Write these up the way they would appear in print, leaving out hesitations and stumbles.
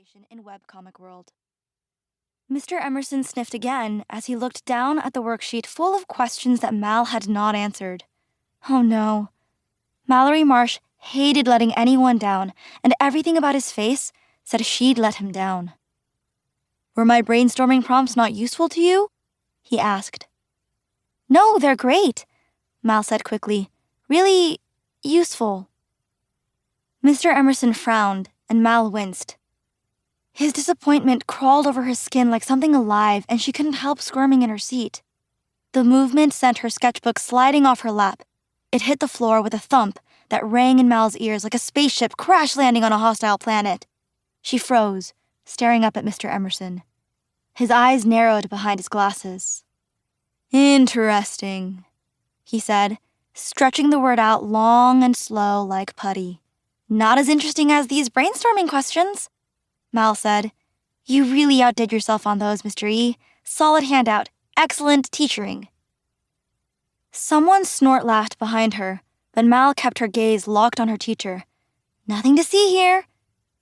sensation in webcomic world. Mr. Emerson sniffed again as he looked down at the worksheet full of questions that Mal had not answered. Oh no. Mallory Marsh hated letting anyone down, and everything about his face said she'd let him down. "Were my brainstorming prompts not useful to you?" he asked. "No, they're great," Mal said quickly. "Really useful." Mr. Emerson frowned, and Mal winced. His disappointment crawled over her skin like something alive, and she couldn't help squirming in her seat. The movement sent her sketchbook sliding off her lap. It hit the floor with a thump that rang in Mal's ears like a spaceship crash landing on a hostile planet. She froze, staring up at Mr. Emerson. His eyes narrowed behind his glasses. "Interesting," he said, stretching the word out long and slow like putty. "Not as interesting as these brainstorming questions," Mal said. "You really outdid yourself on those, Mr. E. Solid handout. Excellent teachering." Someone snort-laughed behind her, but Mal kept her gaze locked on her teacher. "Nothing to see here,"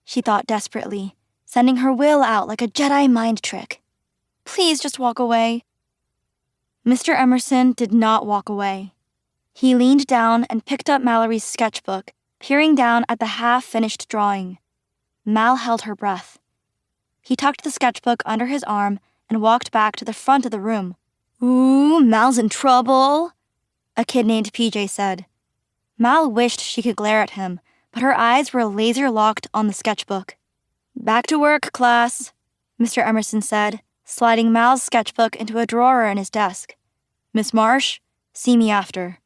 she thought desperately, sending her will out like a Jedi mind trick. "Please just walk away." Mr. Emerson did not walk away. He leaned down and picked up Mallory's sketchbook, peering down at the half-finished drawing. Mal held her breath. He tucked the sketchbook under his arm and walked back to the front of the room. "Ooh, Mal's in trouble," a kid named PJ said. Mal wished she could glare at him, but her eyes were laser-locked on the sketchbook. "Back to work, class," Mr. Emerson said, sliding Mal's sketchbook into a drawer in his desk. "Miss Marsh, see me after."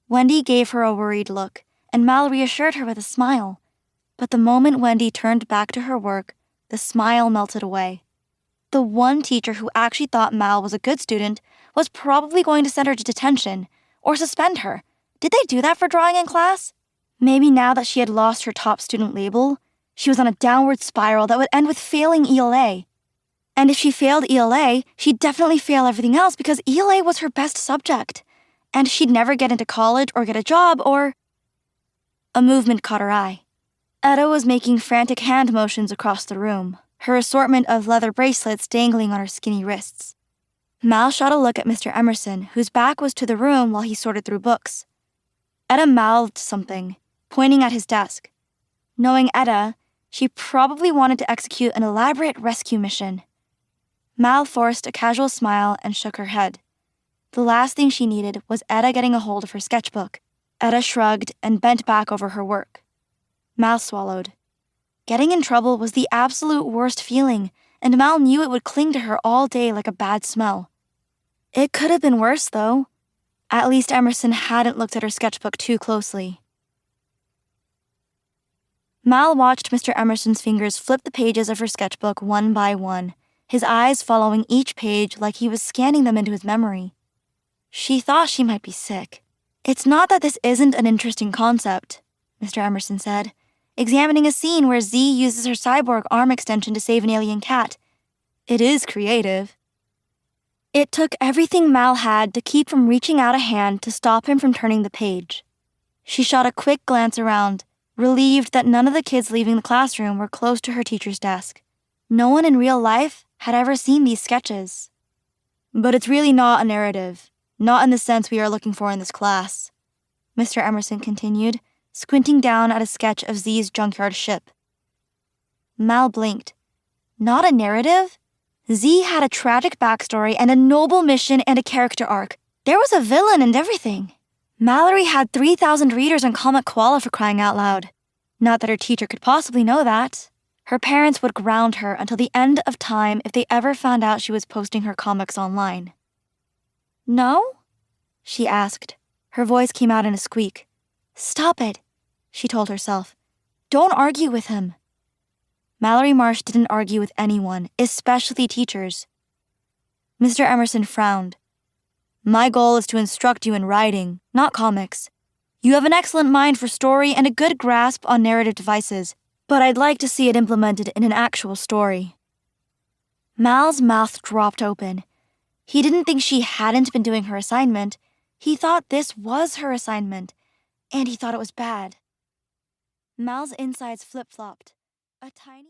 Wendy gave her a worried look, and Mal reassured her with a smile. But the moment Wendy turned back to her work, the smile melted away. The one teacher who actually thought Mal was a good student was probably going to send her to detention or suspend her. Did they do that for drawing in class? Maybe now that she had lost her top student label, she was on a downward spiral that would end with failing ELA. And if she failed ELA, she'd definitely fail everything else because ELA was her best subject. And she'd never get into college or get a job or... A movement caught her eye. Etta was making frantic hand motions across the room, her assortment of leather bracelets dangling on her skinny wrists. Mal shot a look at Mr. Emerson, whose back was to the room while he sorted through books. Etta mouthed something, pointing at his desk. Knowing Etta, she probably wanted to execute an elaborate rescue mission. Mal forced a casual smile and shook her head. The last thing she needed was Etta getting a hold of her sketchbook. Etta shrugged and bent back over her work. Mal swallowed. Getting in trouble was the absolute worst feeling, and Mal knew it would cling to her all day like a bad smell. It could have been worse, though. At least Emerson hadn't looked at her sketchbook too closely. Mal watched Mr. Emerson's fingers flip the pages of her sketchbook one by one, his eyes following each page like he was scanning them into his memory. She thought she might be sick. "It's not that this isn't an interesting concept," Mr. Emerson said, examining a scene where Z uses her cyborg arm extension to save an alien cat. "It is creative." It took everything Mal had to keep from reaching out a hand to stop him from turning the page. She shot a quick glance around, relieved that none of the kids leaving the classroom were close to her teacher's desk. No one in real life had ever seen these sketches. "But it's really not a narrative, not in the sense we are looking for in this class," Mr. Emerson continued, squinting down at a sketch of Z's junkyard ship. Mal blinked. Not a narrative? Z had a tragic backstory and a noble mission and a character arc. There was a villain and everything. Mallory had 3,000 readers on Comic Koala for crying out loud. Not that her teacher could possibly know that. Her parents would ground her until the end of time if they ever found out she was posting her comics online. "No?" she asked. Her voice came out in a squeak. "Stop it," she told herself. "Don't argue with him." Mallory Marsh didn't argue with anyone, especially teachers. Mr. Emerson frowned. "My goal is to instruct you in writing, not comics. You have an excellent mind for story and a good grasp on narrative devices, but I'd like to see it implemented in an actual story." Mal's mouth dropped open. He didn't think she hadn't been doing her assignment. He thought this was her assignment, and he thought it was bad. Mal's insides flip-flopped. A tiny...